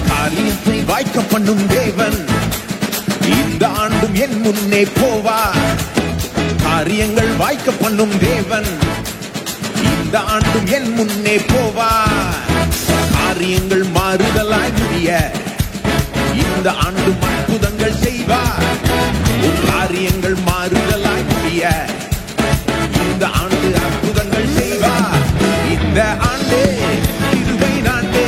காரியத்தை வாய்க்க பண்ணும் தேவன் இந்த ஆண்டும் என் முன்னே போவார். காரியங்கள் வாய்க்க பண்ணும் தேவன் இந்த ஆண்டும் என் முன்னே போவார். காரியங்கள் மாறுதலாய் முடிய இந்த ஆண்டு அற்புதங்கள் செய்வார். காரியங்கள் மாறுதலாய் முடிய இந்த ஆண்டு அற்புதங்கள் செய்வார். இந்த ஆண்டு கிருபை ஆண்டு,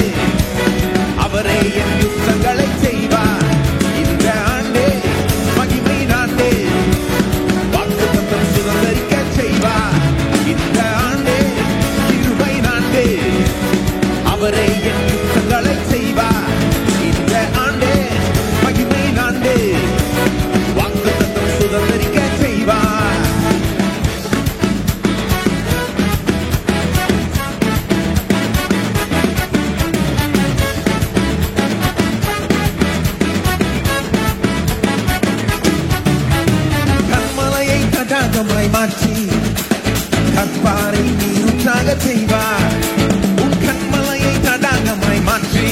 அவரே என் யுத்தங்களை செய்வார். இந்த ஆண்டு மகிமை ஆண்டு, வாக்குத்தத்தம் சுதந்தரிக்க செய்வார். இந்த ஆண்டு கிருபை ஆண்டு, அவரே என் யுத்தங்களை செய்வார். இந்த ஆண்டு மகிமை ஆண்டு, வாக்குத்தத்தம் சுதந்தரிக்க செய்வார். கண்மலையை தடாகமாய் மாற்றி கற்பாரை நீருற்றாக செய்வார். உன் கண்மலையை தடாகமாய் மாற்றி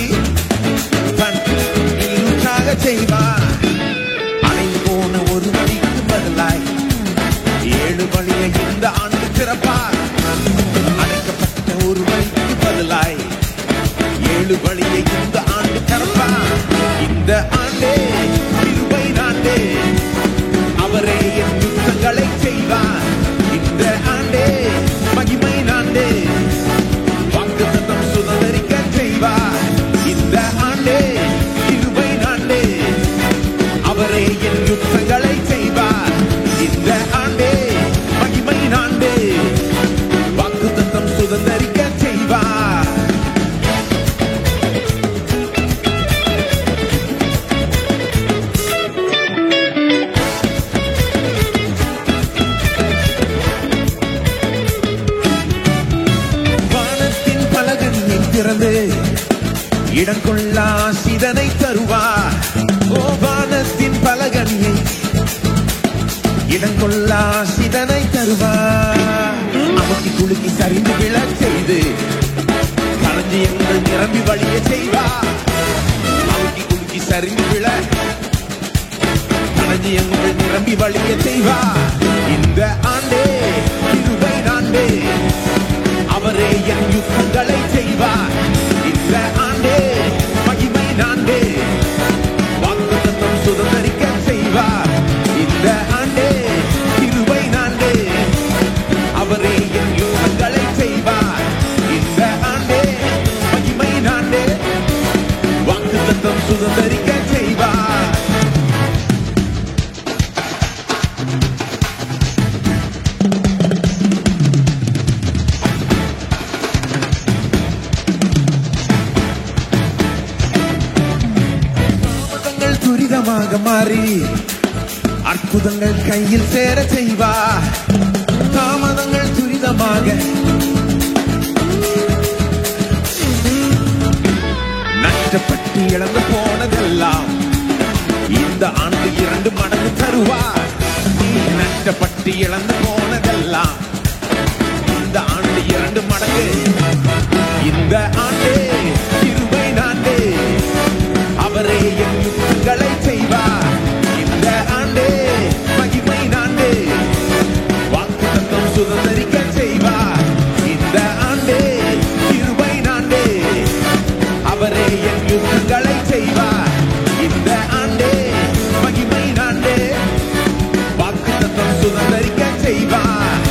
நீருற்றாக செய்வார். அணைந்து போன ஒரு வழிக்கு பதிலாய் 7 வழியை இந்த ஆண்டு திறப்பார். அடைக்கப்பட்ட ஒரு வழிக்கு பதிலாய் 7 வழியை இந்த ஆண்டு திறப்பார். இந்த ஆண்டே கிருபை ஆண்டு, அவரே என் யுத்தங்களை செய்வார். இந்த ஆண்டே மகிமை ஆண்டு, வாக்குத்தத்தம் சுதந்தரிக்க செய்வார். இந்த ஆண்டே கிருபை ஆண்டு, அவரே என் யுத்தங்களை செய்வார். இந்த ஆண்டே மகிமை ஆண்டு, வாக்குத்தத்தம் சுதந்தரிக்க செய்வார். வானத்தின் பலகனியை திறந்து இடம் கொள்ளா சிதனை தருவார். ஓ வானத்தின் பலகனியை இடம் கொள்ளா சிதனை தருவார். அமுக்கி குலுக்கி சரிந்து விழச் செய்து களஞ்சியங்கள் நிரம்பி வழிய செய்வார். அமுக்கி குலுக்கி சரிந்து விழ களஞ்சியங்கள் நிரம்பி வழிய செய்வார். இந்த ஆண்டே கிருபை ஆண்டு, அவரே என் யுத்தங்களை செய்வார். இந்த ஆண்டே மகிமை ஆண்டு, வாக்குத்தத்தம் சுதந்தரிக்க செய்வார். இந்த ஆண்டே கிருபை ஆண்டு, அவரே என் யுத்தங்களை செய்வார். இந்த ஆண்டே மகிமை ஆண்டு, வாக்குத்தத்தம் சுதந்தரிக்க செய்வார். தாமதங்கள் துரிதமாக மாறி அற்புதங்கள் கையில் சேர செய்வார். தாமதங்கள் துரிதமாக நஷ்டப்பட்டு இழந்து போனதெல்லாம் இந்த ஆண்டு 2 மடங்கு தருவார். நஷ்டப்பட்டு இழந்து போனதெல்லாம் இந்த ஆண்டு 2 மடங்கு. இந்த ஆண்டே கிருபை ஆண்டு, அவரே என் யுத்தங்களை செய்வார். இந்த ஆண்டே மகிமை ஆண்டு, வாக்குத்தத்தம் சுதந்தரிக்க செய்வார். இந்த ஆண்டே கிருபை ஆண்டு, அவரே என் யுத்தங்களை செய்வார். இந்த ஆண்டே மகிமை ஆண்டு, வாக்குத்தத்தம் சுதந்தரிக்க செய்வார்.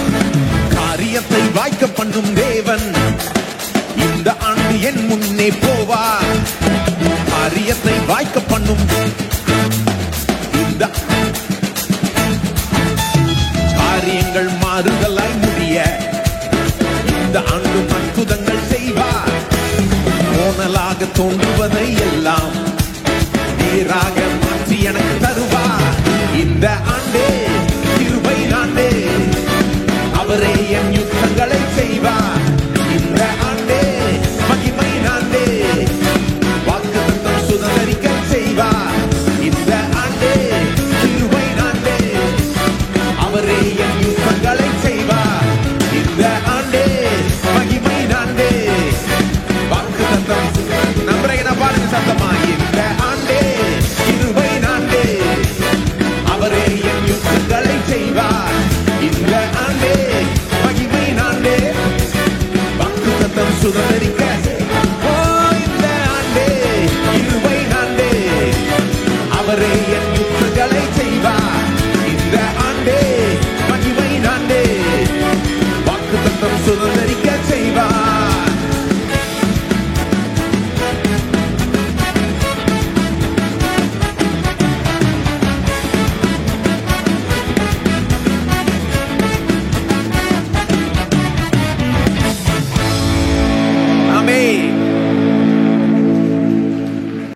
காரியத்தை வாய்க்க பண்ணும் தேவன் இந்த ஆண்டு என் முன்னே போவார். காரியத்தை வாய்க்க பண்ணும் இந்த காரியங்கள் மாறுதலாய் முடிய இந்த ஆண்டு அற்புதங்கள் செய்வார். கோணலாக தோன்றுவதை எல்லாம் நேராக மாற்றி எனக்கு தருவார். இந்த ஆண்டே கிருபை ஆண்டே, அவரே என் யுத்தங்களை செய்வார்.